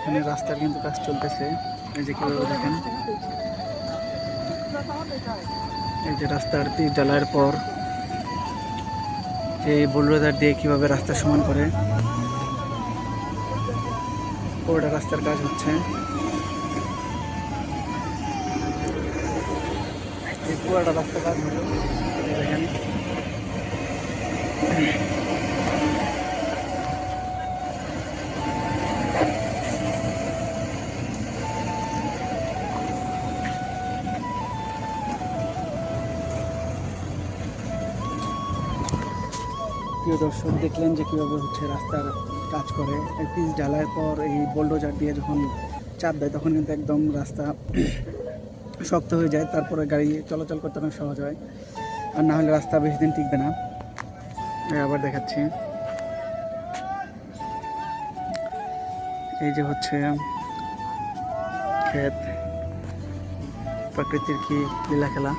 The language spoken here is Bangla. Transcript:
এখানে রাস্তার কিন্তু কাজ চলতেছে। এই যে কিভাবে দেখেন, এই যে রাস্তার পিচ ঢালাইয়ের পর এই বুলডোজার দিয়ে কিভাবে রাস্তা সমান করে, পুরোটা রাস্তার কাজ হচ্ছে। এই পুরোটা রাস্তার কাজ হলো, দেখেন। প্রিয় দর্শক, দেখলেন যে কীভাবে হচ্ছে রাস্তার কাজ করে। এই পিচ ঢালাইয়ের পর এই বোল্ডোজার দিয়ে যখন চাপ দেয় তখন কিন্তু একদম রাস্তা শক্ত হয়ে যায়, তারপরে গাড়ি চলাচল করতে অনেক সহজ হয়। আর না হলে রাস্তা বেশি দিন টিকবে না। আবার দেখাচ্ছি, এই যে হচ্ছে ক্ষেত, প্রকৃতির কি লীলা খেলা।